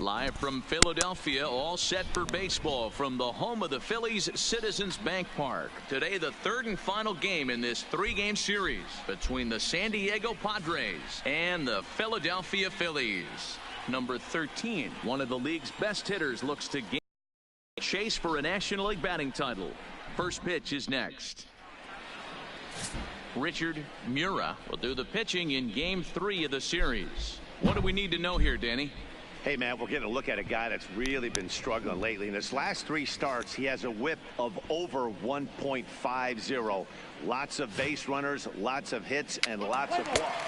Live from Philadelphia, all set for baseball from the home of the Phillies, Citizens Bank Park. Today, the third and final game in this three-game series between the San Diego Padres and the Philadelphia Phillies. Number 13, one of the league's best hitters, looks to gain chase for a National League batting title. First pitch is next. Richard Mura will do the pitching in Game 3 of the series. What do we need to know here, Danny? Hey, man, we're getting a look at a guy that's really been struggling lately. In his last 3 starts, he has a whip of over 1.50. Lots of base runners, lots of hits, and lots of walks.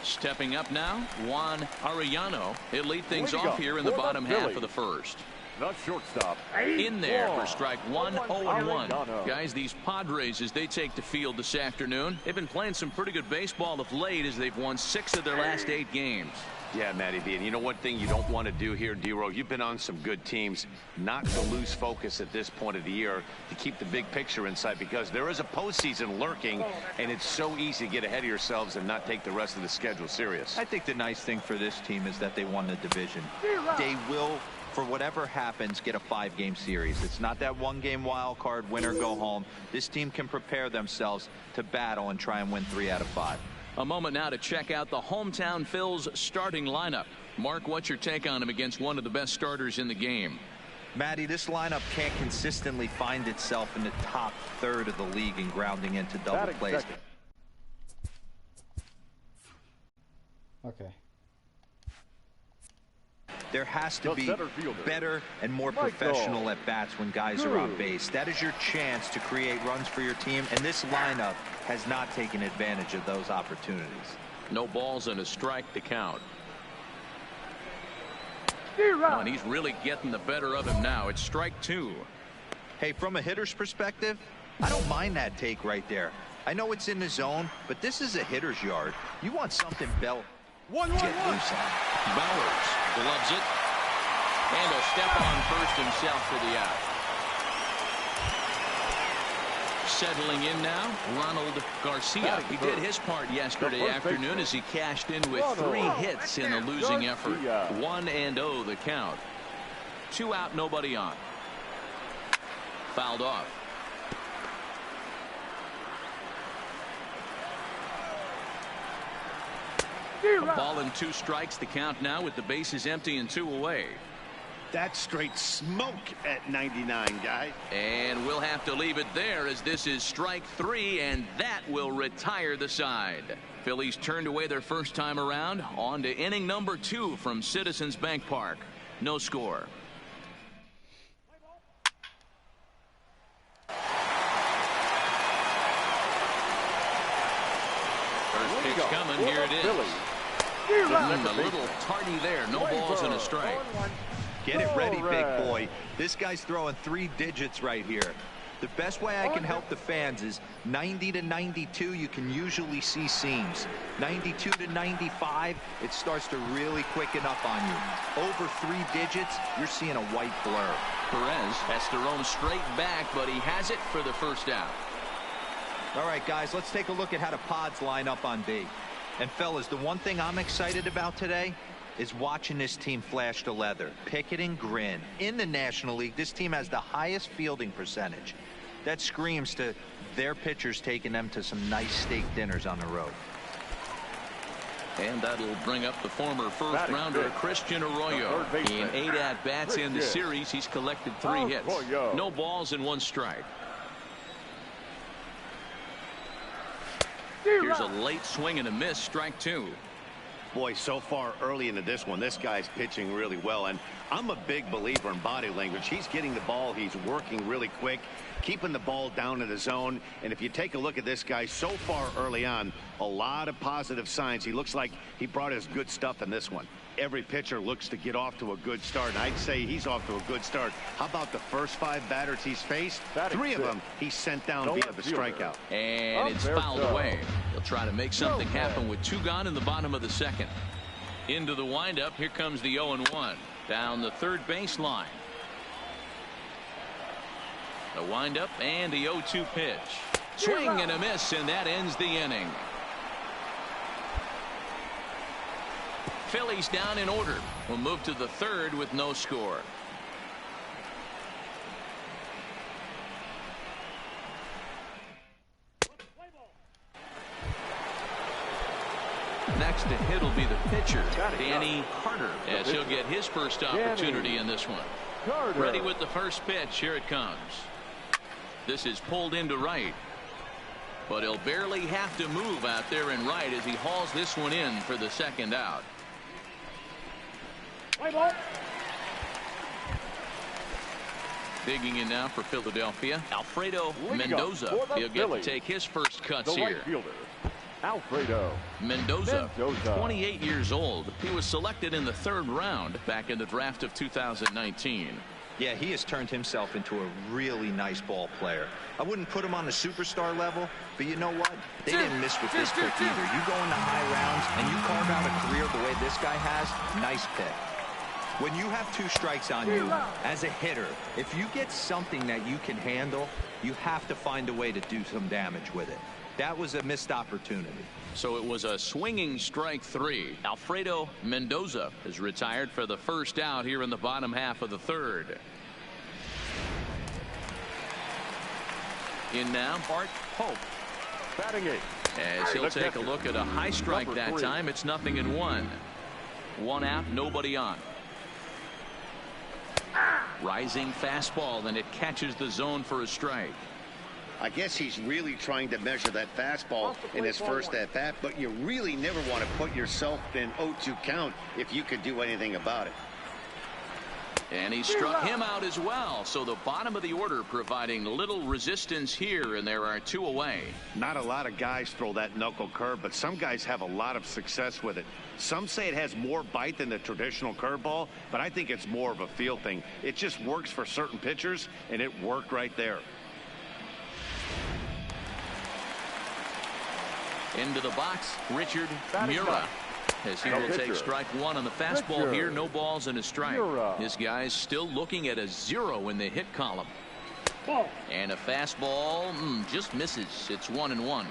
Stepping up now, Juan Arellano. He'll lead things off here in the bottom half of the first. The shortstop. In there for strike 1, 0-1. Guys, these Padres, as they take the field this afternoon, they've been playing some pretty good baseball of late as they've won 6 of their last 8 games. Yeah, Matty B. And you know one thing you don't want to do here, D-Row? You've been on some good teams. Not to lose focus at this point of the year, to keep the big picture in sight, because there is a postseason lurking, and it's so easy to get ahead of yourselves and not take the rest of the schedule serious. I think the nice thing for this team is that they won the division. They will, for whatever happens, get a 5-game series. It's not that 1-game wild card, win or go home. This team can prepare themselves to battle and try and win 3 out of 5. A moment now to check out the hometown Phil's starting lineup. Mark, what's your take on him against one of the best starters in the game? Matty, this lineup can't consistently find itself in the top third of the league in grounding into double plays. Okay. There has to be better and more professional at bats when guys are on base. That is your chance to create runs for your team, and this lineup has not taken advantage of those opportunities. No balls and a strike to count. Oh, and he's really getting the better of him now. It's strike 2. Hey, from a hitter's perspective, I don't mind that take right there. I know it's in the zone, but this is a hitter's yard. You want something Bell get loose on. Bowers gloves it, and a step on first himself for the out. Settling in now, Ronald Garcia. He did his part yesterday afternoon as he cashed in with 3 hits in a losing effort. 1-0 the count. 2 out, nobody on. Fouled off. A ball and 2 strikes, the count now with the bases empty and 2 away. That's straight smoke at 99, guy. And we'll have to leave it there as this is strike 3, and that will retire the side. Phillies turned away their first time around. On to inning number 2 from Citizens Bank Park. No score. First pitch coming. Here it is. A little tardy there. No balls and a strike. Get it ready, big boy. This guy's throwing 3 digits right here. The best way I can help the fans is 90 to 92. You can usually see seams. 92 to 95, it starts to really quicken up on you. Over 3 digits, you're seeing a white blur. Perez has to roam straight back, but he has it for the first out. All right, guys, let's take a look at how the Pods line up on B. And fellas, the one thing I'm excited about today is watching this team flash the leather. Pick it and grin. In the National League, this team has the highest fielding percentage. That screams to their pitchers taking them to some nice steak dinners on the road. And that'll bring up the former first-rounder Christian Arroyo. In 8 at-bats in the series, he's collected 3 hits. No balls and 1 strike. Here's a late swing and a miss, strike 2. Boy, so far early into this one, this guy's pitching really well, and I'm a big believer in body language. He's getting the ball, he's working really quick, keeping the ball down in the zone, and if you take a look at this guy so far early on, a lot of positive signs. He looks like he brought his good stuff in this one. Every pitcher looks to get off to a good start, and I'd say he's off to a good start. How about the first 5 batters he's faced? 3 of them he sent down via the strikeout. And it's fouled away. He'll try to make something happen with 2 gone in the bottom of the 2nd. Into the windup, here comes the 0-1. Down the third baseline. The windup and the 0-2 pitch. Swing and a miss, and that ends the inning. Phillies down in order. We'll move to the third with no score. Next to hit will be the pitcher, Danny Carter, as he'll get his first opportunity in this one. Ready with the first pitch. Here it comes. This is pulled into right. But he'll barely have to move out there in right as he hauls this one in for the second out. Digging in now for Philadelphia, Alfredo Mendoza. He'll get to take his first cuts here. Alfredo Mendoza, 28 years old. He was selected in the third round back in the draft of 2019. Yeah, he has turned himself into a really nice ball player. I wouldn't put him on the superstar level, but you know what? They didn't miss with this pick either. You go into high rounds and you carve out a career the way this guy has, nice pick. When you have 2 strikes on you, as a hitter, if you get something that you can handle, you have to find a way to do some damage with it. That was a missed opportunity. So it was a swinging strike 3. Alfredo Mendoza is retired for the first out here in the bottom half of the third. In now, Bart Hope. Batting 8. As he'll take a look at a high strike that time. It's 0-1. 1 out, nobody on. Rising fastball, and it catches the zone for a strike. I guess he's really trying to measure that fastball in his first at bat, but you really never want to put yourself in 0-2 count if you could do anything about it. And he struck him out as well. So the bottom of the order providing little resistance here, and there are 2 away. Not a lot of guys throw that knuckle curve, but some guys have a lot of success with it. Some say it has more bite than the traditional curveball, but I think it's more of a feel thing. It just works for certain pitchers, and it worked right there. Into the box, Richard Mura, as he will take strike 1 on the fastball here. No balls and a strike. This guy's still looking at a 0 in the hit column. And a fastball just misses. It's 1-1.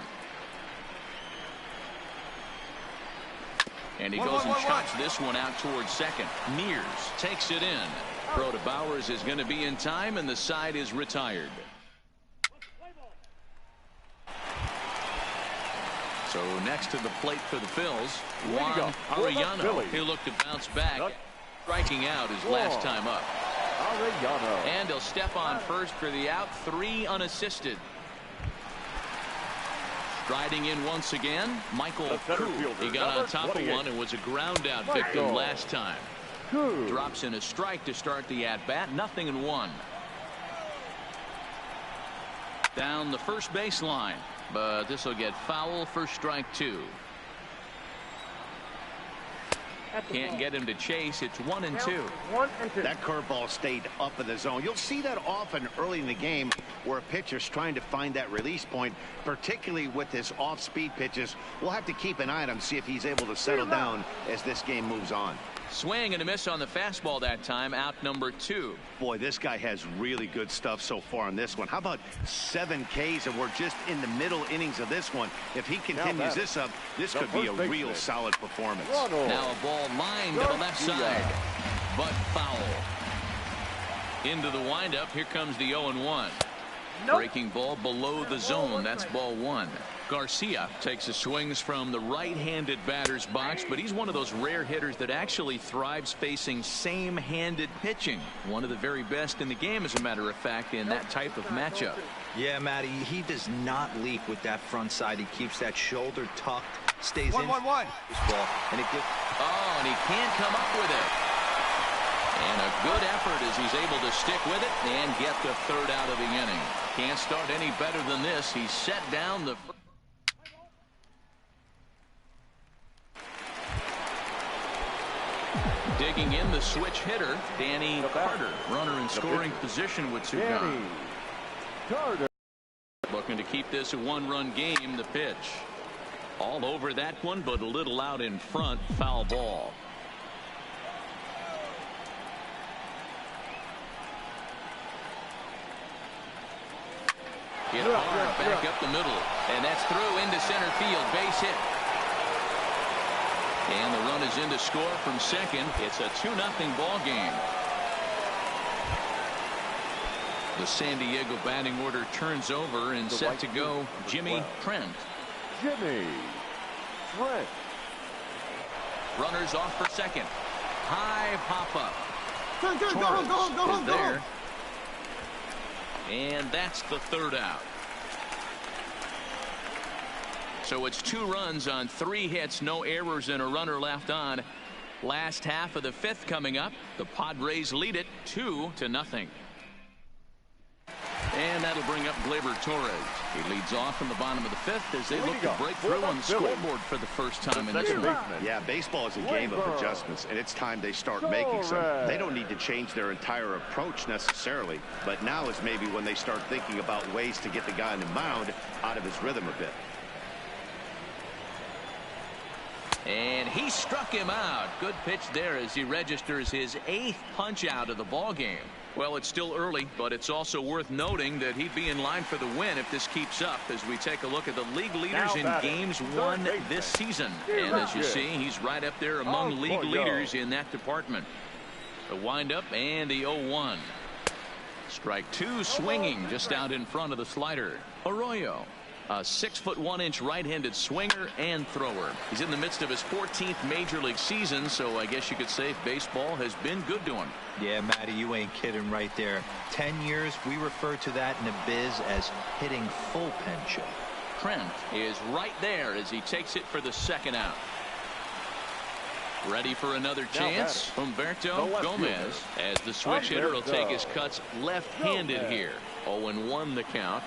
And he goes and chops this one out towards second. Mears takes it in. Throw to Bowers is going to be in time, and the side is retired. So next to the plate for the Phils, Juan Arellano. He'll look to bounce back, striking out his last time up. And he'll step on first for the out, 3 unassisted. Striding in once again, Michael Koo. He got on top of one and was a ground out victim last time. Drops in a strike to start the at-bat, 0-1. Down the first baseline. But this will get foul for strike 2. Can't get him to chase. It's 1-2. That curveball stayed up in the zone. You'll see that often early in the game where a pitcher's trying to find that release point, particularly with his off-speed pitches. We'll have to keep an eye on him, see if he's able to settle down as this game moves on. Swing and a miss on the fastball that time. Out number 2. Boy, this guy has really good stuff so far on this one. How about 7 Ks, and we're just in the middle innings of this one. If he continues this up, this could be a real solid performance. Now a ball lined to the left side, but foul. Into the windup. Here comes the 0-1. Breaking ball below the zone. That's ball 1. Garcia takes his swings from the right-handed batter's box, but he's one of those rare hitters that actually thrives facing same-handed pitching. One of the very best in the game, as a matter of fact, in that type of matchup. Yeah, Matty, he does not leak with that front side. He keeps that shoulder tucked, stays in this ball, and it gives. Oh, and he can't come up with it. And a good effort as he's able to stick with it and get the third out of the inning. Can't start any better than this. He set down the. Digging in, the switch hitter, Danny Carter. Runner in scoring position with 2 gone. Looking to keep this a 1-run game. The pitch. All over that one, but a little out in front. Foul ball. Hit hard back up the middle, and that's through into center field. Base hit. And the run is in to score from second. It's a 2-0 ball game. The San Diego batting order turns over and set to go Jimmy Trent. Jimmy Trent. Runners off for second. High pop up. Go, is there. And that's the third out. So it's 2 runs on 3 hits, no errors, and a runner left on. Last half of the 5th coming up. The Padres lead it 2-0. And that'll bring up Gleyber Torres. He leads off in the bottom of the 5th as they look to break through on the scoreboard for the first time in this one. Yeah, baseball is a game of adjustments, and it's time they start making some. They don't need to change their entire approach necessarily, but now is maybe when they start thinking about ways to get the guy on the mound out of his rhythm a bit. And he struck him out. Good pitch there as he registers his 8th punch out of the ball game. Well, it's still early, but it's also worth noting that he'd be in line for the win if this keeps up as we take a look at the league leaders in games won this season. And as you see, he's right up there among league leaders in that department. The windup and the 0-1. Strike 2 swinging just out in front of the slider. Arroyo. A 6'1" right-handed swinger and thrower. He's in the midst of his 14th major league season, so I guess you could say baseball has been good to him. Yeah, Matty, you ain't kidding right there. 10 years, we refer to that in the biz as hitting full pinch. Trent is right there as he takes it for the 2nd out. Ready for another chance? Humberto Gomez, as the switch hitter will take his cuts left-handed here. 0-1 the count.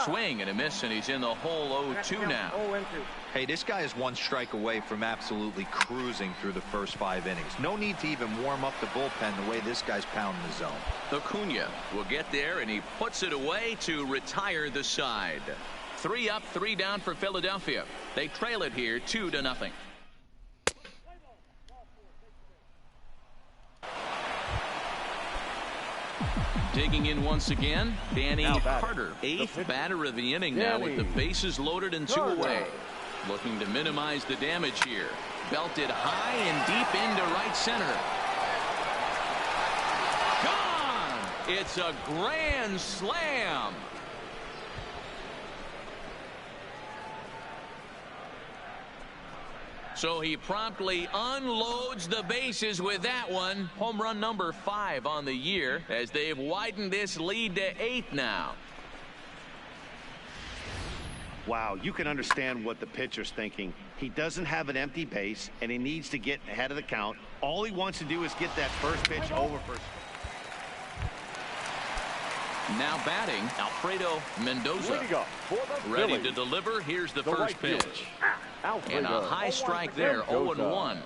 Swing and a miss, and he's in the hole 0-2 now. Hey, this guy is 1 strike away from absolutely cruising through the first 5 innings. No need to even warm up the bullpen the way this guy's pounding the zone. Acuna will get there, and he puts it away to retire the side. 3 up, 3 down for Philadelphia. They trail it here 2-0. Digging in once again, Danny Carter, 8th batter of the inning now with the bases loaded and 2 away. Looking to minimize the damage here. Belted high and deep into right center. Gone! It's a grand slam. So he promptly unloads the bases with that one. Home run number 5 on the year as they've widened this lead to 8 now. Wow, you can understand what the pitcher's thinking. He doesn't have an empty base, and he needs to get ahead of the count. All he wants to do is get that first pitch over first. Now batting, Alfredo Mendoza. Ready to deliver. Here's the first pitch. And a high strike there, 0-1.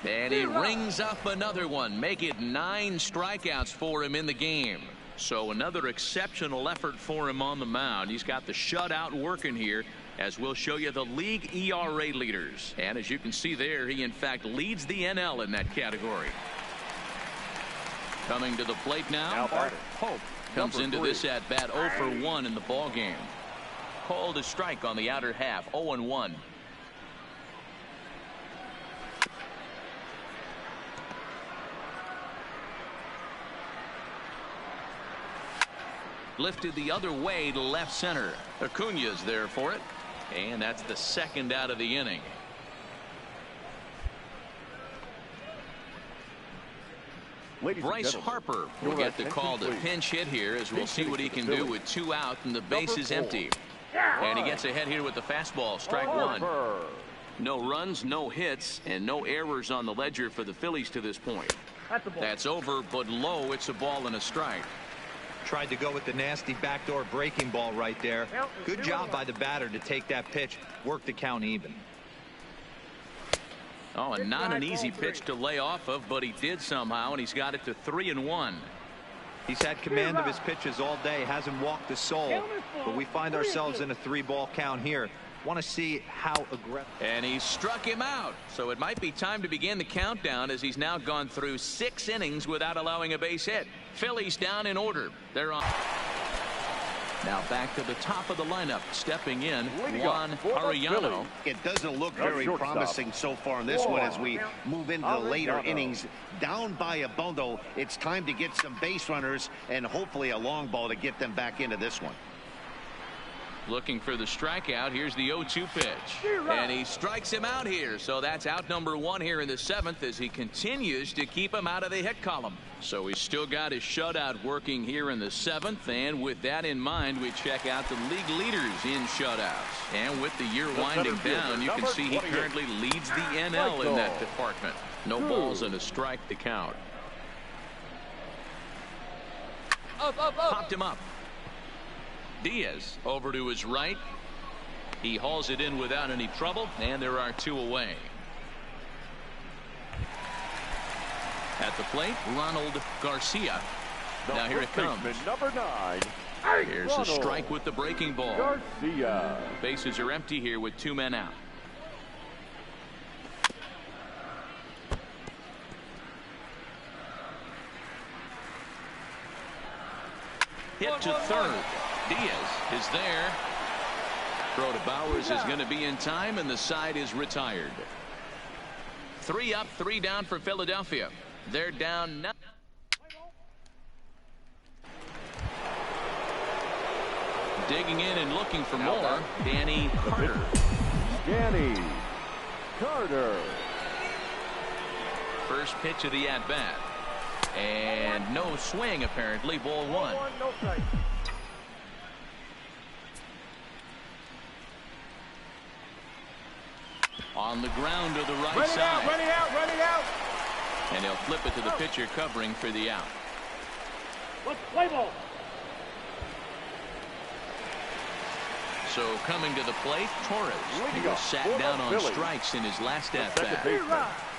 And he rings up another one. Make it 9 strikeouts for him in the game. So another exceptional effort for him on the mound. He's got the shutout working here, as we'll show you the league ERA leaders. And as you can see there, he in fact leads the NL in that category. Coming to the plate now, Hope comes into this at bat 0-for-1 in the ball game. Called a strike on the outer half, 0-1. Lifted the other way to left center. Acuna's there for it. And that's the 2nd out of the inning. Bryce Harper will get the call to pinch hit here as we'll see what he can do with 2 out and the base is empty. And he gets ahead here with the fastball, strike 1. No runs, no hits, and no errors on the ledger for the Phillies to this point. That's over, but low. It's a ball and a strike. Tried to go with the nasty backdoor breaking ball right there. Good job by the batter to take that pitch, work the count even. Oh, and not an easy pitch to lay off of, but he did somehow, and he's got it to 3-1. He's had command of his pitches all day, hasn't walked a soul, but we find ourselves in a 3-ball count here. Want to see how aggressive. And he struck him out. So it might be time to begin the countdown, as he's now gone through 6 innings without allowing a base hit. Phillies down in order. They're on. Now back to the top of the lineup. Stepping in, Juan Arellano. It doesn't look very promising so far in this one as we move into the later innings. Down by a bundle, it's time to get some base runners and hopefully a long ball to get them back into this one. Looking for the strikeout. Here's the 0-2 pitch. And he strikes him out here. So that's out number 1 here in the 7th as he continues to keep him out of the hit column. So he's still got his shutout working here in the 7th. And with that in mind, we check out the league leaders in shutouts. And with the year winding down, you can see he currently leads the NL in that department. No balls and a strike to count. Popped him up. Diaz over to his right. He hauls it in without any trouble, and there are 2 away. At the plate, Ronald Garcia. Now here it comes. Number 9. Here's a strike with the breaking ball. Garcia. Bases are empty here with 2 men out. Hit to third. Diaz is there. Throw to Bowers is going to be in time, and the side is retired. 3 up, 3 down for Philadelphia. They're down now. Digging in and looking for more, Danny Carter. Danny Carter. First pitch of the at-bat. And no swing, apparently. Ball 1. No strike. On the ground to the right Run it side. out, run it out, run it out. And he'll flip it to the pitcher covering for the out. Let's play ball. So coming to the plate, Torres. He was sat down on strikes in his last at-bat.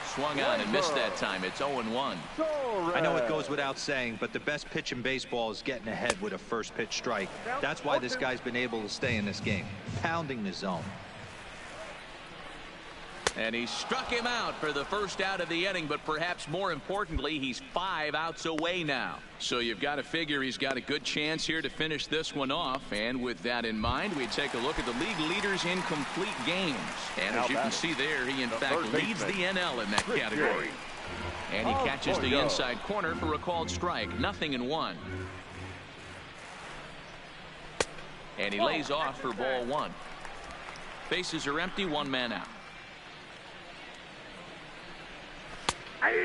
Swung on and missed that time. It's 0-1. I know it goes without saying, but the best pitch in baseball is getting ahead with a first pitch strike. That's why this guy's been able to stay in this game, pounding the zone. And he struck him out for the first out of the inning, but perhaps more importantly, he's 5 outs away now. So you've got to figure he's got a good chance here to finish this one off. And with that in mind, we take a look at the league leaders in complete games. And as you can see there, he in fact leads the NL in that category. And he catches the inside corner for a called strike. 0-1. And he lays off for ball 1. Bases are empty, 1 man out.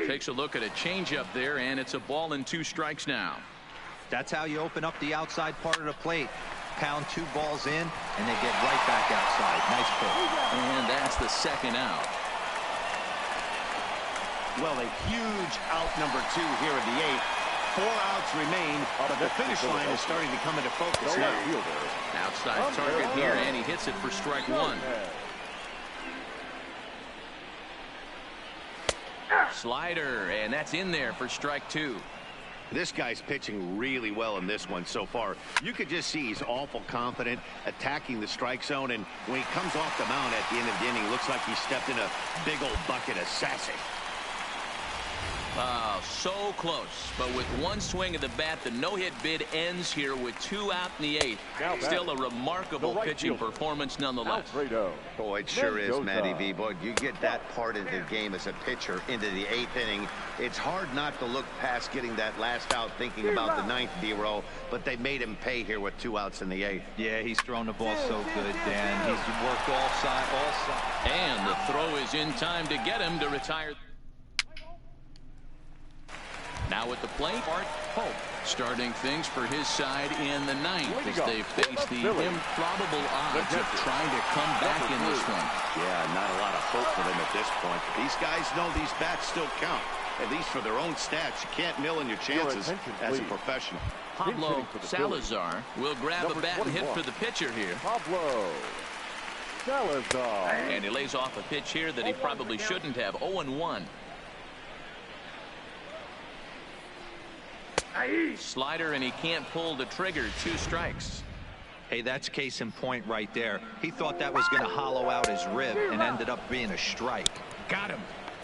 Takes a look at a changeup there, and it's a ball and 2 strikes now. That's how you open up the outside part of the plate. Pound 2 balls in, and they get right back outside. Nice pitch. And that's the 2nd out. Well, a huge out number 2 here in the 8th. 4 outs remain, but the finish line is starting to come into focus now. Outside target here, and he hits it for strike 1. Slider, and that's in there for strike 2. This guy's pitching really well in this one so far. You could just see he's awful confident attacking the strike zone, and when he comes off the mound at the end of the inning, looks like he stepped in a big old bucket of sassy. Oh, so close. But with 1 swing of the bat, the no-hit bid ends here with 2 out in the 8th. Still a remarkable pitching performance nonetheless. Boy, it sure is, Matty V. Boy, you get that part of the game as a pitcher into the 8th inning. It's hard not to look past getting that last out, thinking about the 9th D-roll, but they made him pay here with 2 outs in the 8th. Yeah, he's thrown the ball so good, Dan. He's worked all sides. And the throw is in time to get him to retire. Now at the plate, Art Pope starting things for his side in the 9th as they face the improbable odds of trying to come back in this one. Yeah, not a lot of hope for them at this point. These guys know these bats still count, at least for their own stats. You can't mill in your chances as a professional. Pablo Salazar will grab a bat and hit for the pitcher here. Pablo Salazar. And he lays off a pitch here that he probably shouldn't have. 0-1. Slider, and he can't pull the trigger. 2 strikes. Hey, that's case in point right there. He thought that was going to hollow out his rib and ended up being a strike. Got him.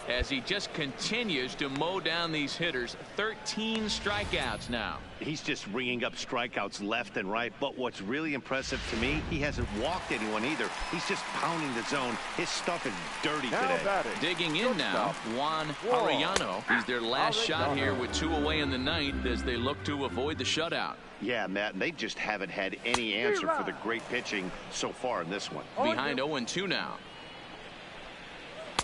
As he just continues to mow down these hitters. 13 strikeouts now. He's just ringing up strikeouts left and right. But what's really impressive to me, he hasn't walked anyone either. He's just pounding the zone. His stuff is dirty Now today. batting. Digging in now, Juan Arellano. He's their last shot here with 2 away in the ninth as they look to avoid the shutout. Yeah, Matt, and they just haven't had any answer for the great pitching so far in this one. Behind 0-2 now.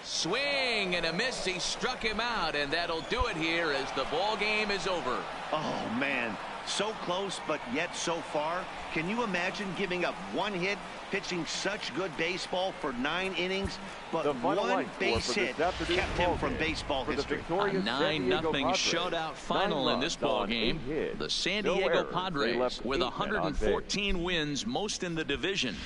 Swing and a miss. He struck him out, and that'll do it here as the ball game is over. Oh, man, so close, but yet so far. Can you imagine giving up 1 hit, pitching such good baseball for 9 innings, but The final 1 line base score for hit this afternoon's kept him from ballgame. baseball For the history? victorious A San Diego 9-0 Padres. shutout final 9 in this runs ball on game. 8 hits. The San No Diego errors. They Padres left with 8 men on base. 114 wins, most in the division.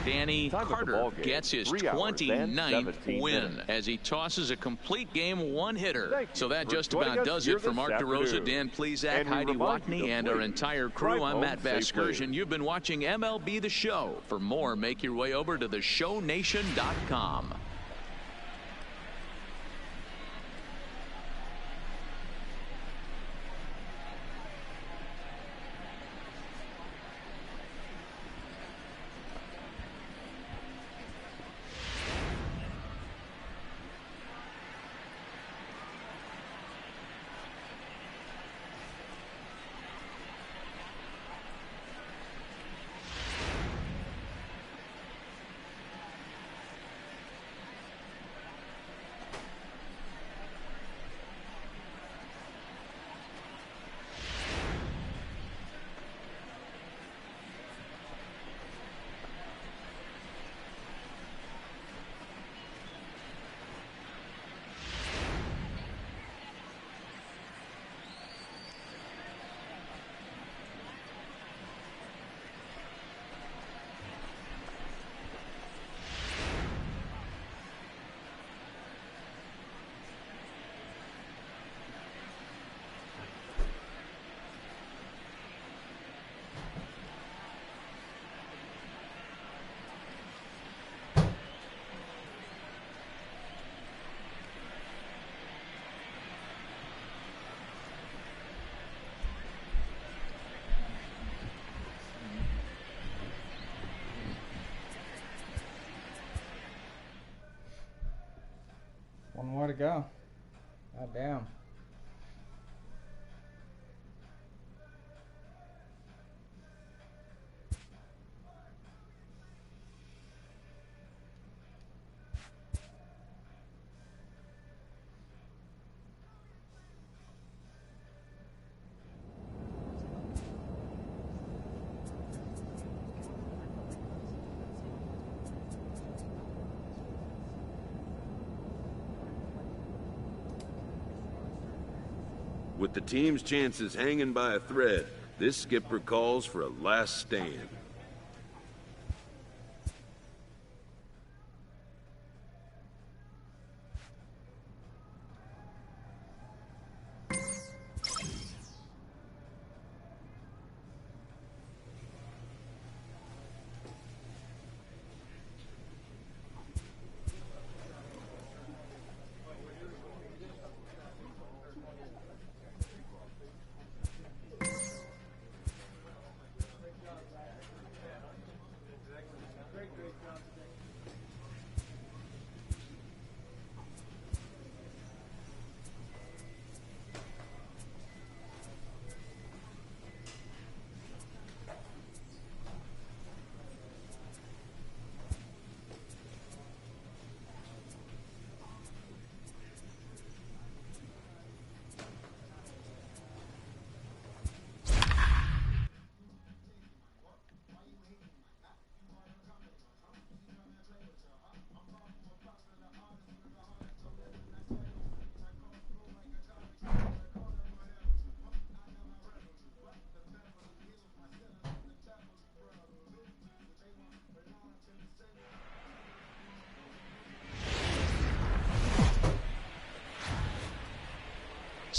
Danny Time of the Carter ball game, gets his 3 hours and 29th 17 win minutes. as he tosses a complete game 1 hitter. Thank So you that for just joining about us does here it for this Mark DeRosa, afternoon. Dan Plezak, And we Heidi remind you Watney, to and our please entire crew. drive I'm Matt home safely. Vasgersian. You've been watching MLB The Show. For more, make your way over to theshownation.com. One more to go. God damn. With the team's chances hanging by a thread, this skipper calls for a last stand.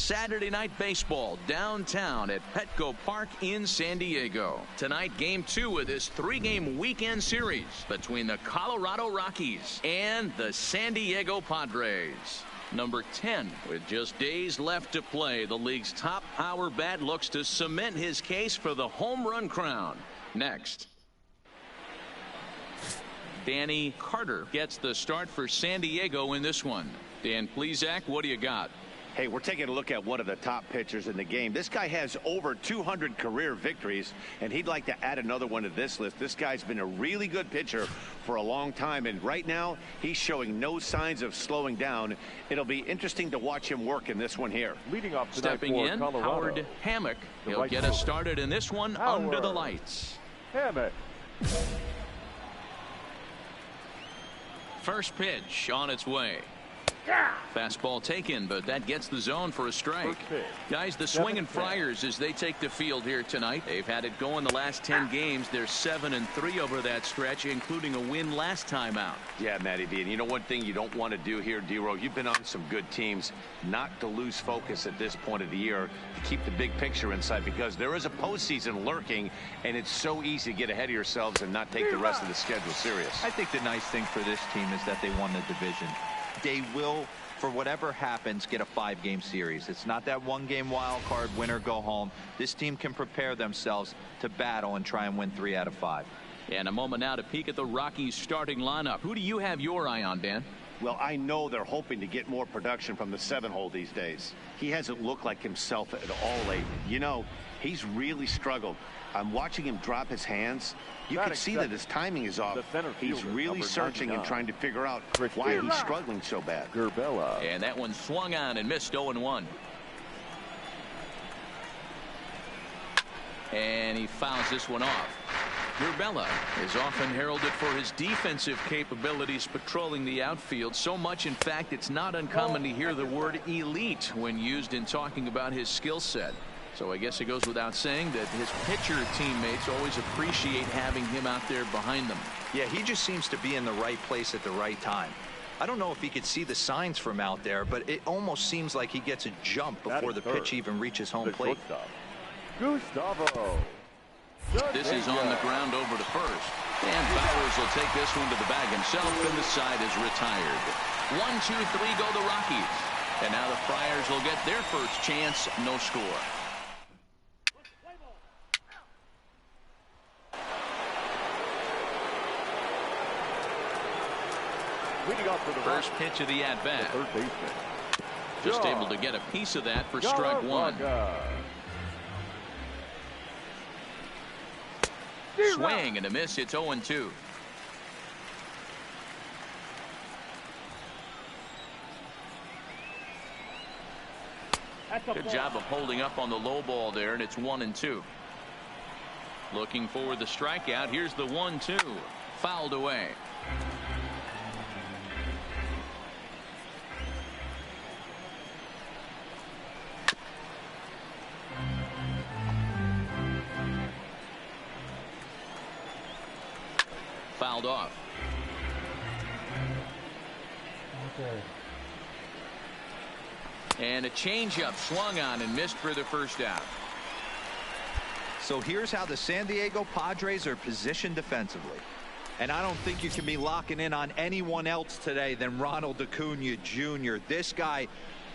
Saturday Night Baseball downtown at Petco Park in San Diego. Tonight, Game 2 of this 3-game weekend series between the Colorado Rockies and the San Diego Padres. Number 10, with just days left to play, the league's top power bat looks to cement his case for the home run crown. Next. Danny Carter gets the start for San Diego in this one. Dan Plesac, what do you got? Hey, we're taking a look at one of the top pitchers in the game. This guy has over 200 career victories, and he'd like to add another one to this list. This guy's been a really good pitcher for a long time, and right now he's showing no signs of slowing down. It'll be interesting to watch him work in this one here. Leading up stepping in, Colorado, Howard Hammock. He'll get us started in this one under the lights. Hammock. First pitch on its way. Fastball taken, but that gets the zone for a strike. Guys, the Swinging Friars, as they take the field here tonight, they've had it going the last 10 games. They're 7-3 over that stretch, including a win last time out. Yeah, Matty V, and you know one thing you don't want to do here, D-Row, you've been on some good teams, not to lose focus at this point of the year, to keep the big picture in sight, because there is a postseason lurking, and it's so easy to get ahead of yourselves and not take the rest of the schedule serious. I think the nice thing for this team is that they won the division. They will, for whatever happens, get a 5-game series. It's not that 1-game wild card, win or go home. This team can prepare themselves to battle and try and win 3 out of 5. And a moment now to peek at the Rockies starting lineup. Who do you have your eye on, Dan? Well, I know they're hoping to get more production from the 7-hole these days. He hasn't looked like himself at all lately. You know, he's really struggled. I'm watching him drop his hands. You can see that his timing is off. He's really searching and trying to figure out why he's struggling so bad. Gerbella. And that one swung on and missed 0-1. And he fouls this one off. Gerbella is often heralded for his defensive capabilities patrolling the outfield. So much, in fact, it's not uncommon to hear the word elite when used in talking about his skill set. So I guess it goes without saying that his pitcher teammates always appreciate having him out there behind them. Yeah, he just seems to be in the right place at the right time. I don't know if he could see the signs from out there, but it almost seems like he gets a jump before the pitch even reaches home plate. Gustavo. This is on the ground over to first. And Bowers will take this one to the bag himself, and the side is retired. 1-2-3 go the Rockies. And now the Friars will get their first chance, no score. First pitch of the at-bat. Just able to get a piece of that for strike one. Swing and a miss. It's 0-2. Good job of holding up on the low ball there, and it's 1-2. Looking for the strikeout. Here's the 1-2. Fouled away. Fouled off. Okay. And a changeup swung on and missed for the first out. So here's how the San Diego Padres are positioned defensively. And I don't think you can be locking in on anyone else today than Ronald Acuna Jr. This guy,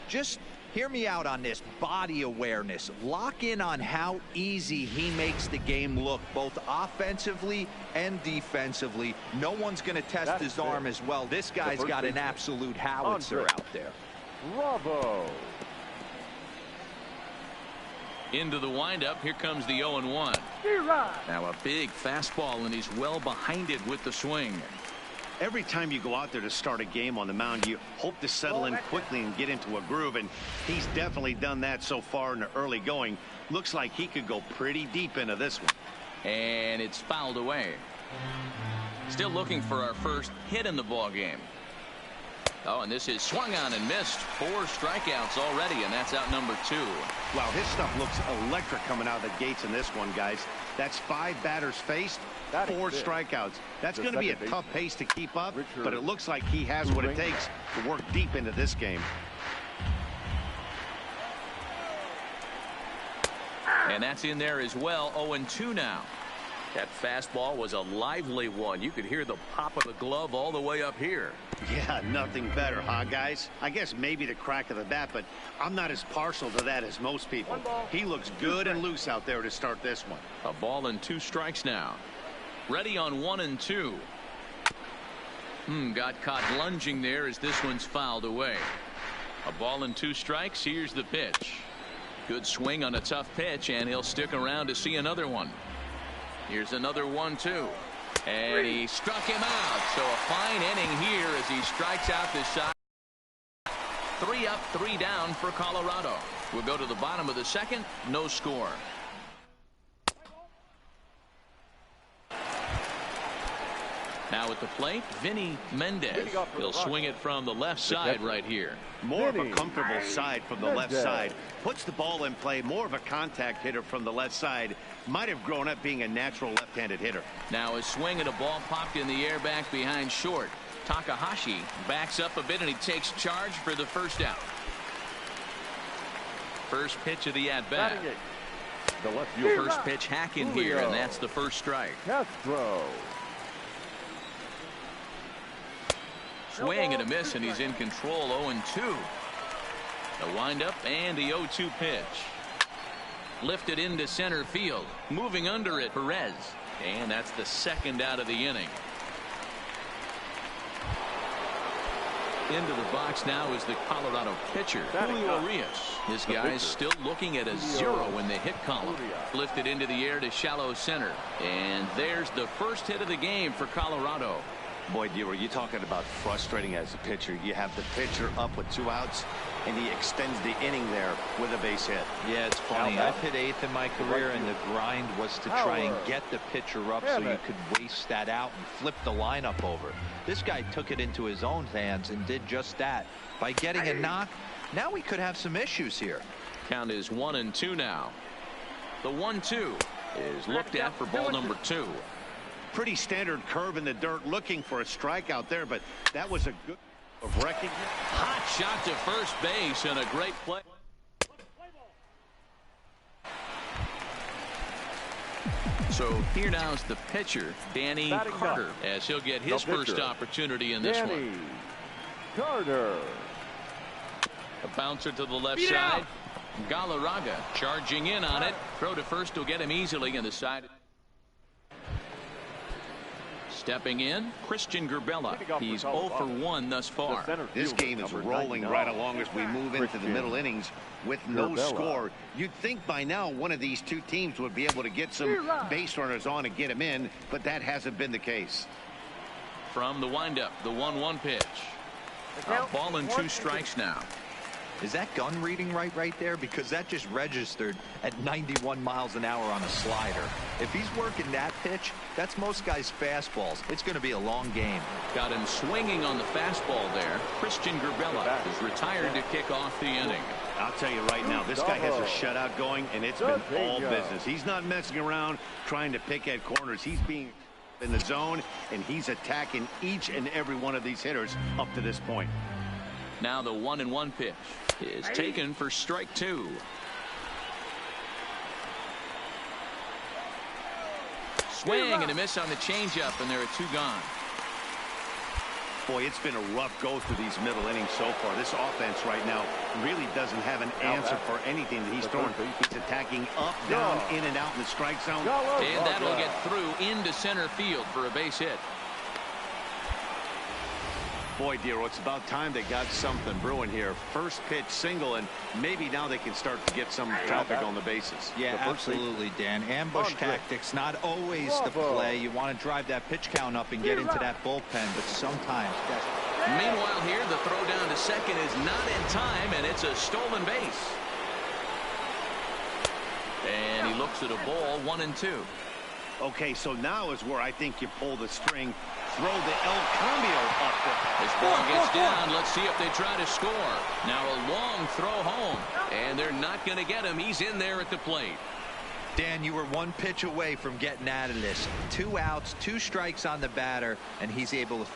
just hear me out on this. Body awareness. Lock in on how easy he makes the game look, both offensively and defensively. No one's going to test his arm as well. This guy's got an absolute howitzer out there. Bravo. Into the windup. Here comes the 0-1. Now a big fastball, and he's well behind it with the swing. Every time you go out there to start a game on the mound, you hope to settle in quickly and get into a groove, and he's definitely done that so far in the early going. Looks like he could go pretty deep into this one. And it's fouled away. Still looking for our first hit in the ball game. Oh, and this is swung on and missed. 4 strikeouts already, and that's out number 2. Wow, his stuff looks electric coming out of the gates in this one, guys. That's 5 batters faced, 4 strikeouts. That's going to be a tough pace to keep up, but it looks like he has what it takes to work deep into this game. And that's in there as well. 0-2 now. That fastball was a lively one. You could hear the pop of the glove all the way up here. Yeah, nothing better, huh, guys? I guess maybe the crack of the bat, but I'm not as partial to that as most people. He looks good and loose out there to start this one. A ball and 2 strikes now. Ready on 1-2. Got caught lunging there as this one's fouled away. A ball and 2 strikes. Here's the pitch. Good swing on a tough pitch, and he'll stick around to see another one. Here's another 1-2. And he struck him out. So a fine inning here as he strikes out the side. 3 up, 3 down for Colorado. We'll go to the bottom of the second. No score. Now at the plate, Vinny Mendez. He'll swing it from the left side right here. More of a comfortable side from the left side. Puts the ball in play. More of a contact hitter from the left side. Might have grown up being a natural left-handed hitter. Now a swing and a ball popped in the air back behind short. Takahashi backs up a bit and he takes charge for the first out. First pitch of the at-bat. First pitch hack in here, and that's the first strike. Castro. Swing and a miss, and he's in control. 0-2. The windup and the 0-2 pitch. Lifted into center field. Moving under it, Perez. And that's the second out of the inning. Into the box now is the Colorado pitcher, Julio Urias. This guy's still looking at a 0 in the hit column. Lifted into the air to shallow center. And there's the first hit of the game for Colorado. Boy, you're talking about frustrating as a pitcher. You have the pitcher up with 2 outs, and he extends the inning there with a base hit. Yeah, it's funny. I've hit 8th in my career, and the grind was to try and get the pitcher up so you could waste that out and flip the lineup over. This guy took it into his own hands and did just that. By getting a knock, now we could have some issues here. Count is 1-2 now. The 1-2 is looked at for ball number 2. Pretty standard curve in the dirt, looking for a strikeout there, but that was a good of recognition. Hot shot to first base and a great play. So here now is the pitcher, Danny Carter, as he'll get his first opportunity in this one. Carter. A bouncer to the left side. Galarraga charging in on it. Throw to first will get him easily in the side. Stepping in, Christian Gerbella. He's 0 for 1 thus far. This game is rolling right along as we move into the middle innings with no score. You'd think by now one of these two teams would be able to get some base runners on and get them in, but that hasn't been the case. From the windup, the 1-1 pitch. A ball and 2 strikes now. Is that gun reading right there? Because that just registered at 91 miles an hour on a slider. If he's working that pitch, that's most guys' fastballs. It's going to be a long game. Got him swinging on the fastball there. Christian Gerbella is retired to kick off the inning. I'll tell you right now, this guy has a shutout going, and it's been all business. He's not messing around trying to pick at corners. He's being in the zone, and he's attacking each and every one of these hitters up to this point. Now the 1-1 pitch is taken for strike 2. Swing and a miss on the changeup, and there are 2 gone. Boy, it's been a rough go through these middle innings so far. This offense right now really doesn't have an answer for anything that he's throwing. He's attacking up, down, in and out in the strike zone. And that'll get through into center field for a base hit. Boy, Dero, it's about time they got something brewing here. First pitch single, and maybe now they can start to get some traffic on the bases. Yeah, absolutely, Dan. Ambush tactics, not always the play. You want to drive that pitch count up and get into that bullpen, but sometimes. Meanwhile here, the throw down to second is not in time, and it's a stolen base. And he looks at a ball, 1-2. Okay, so now is where I think you pull the string. Throw the El Cambio up there. This ball gets down. Let's see if they try to score. Now a long throw home, and they're not going to get him. He's in there at the plate. Dan, you were 1 pitch away from getting out of this. 2 outs, 2 strikes on the batter, and he's able to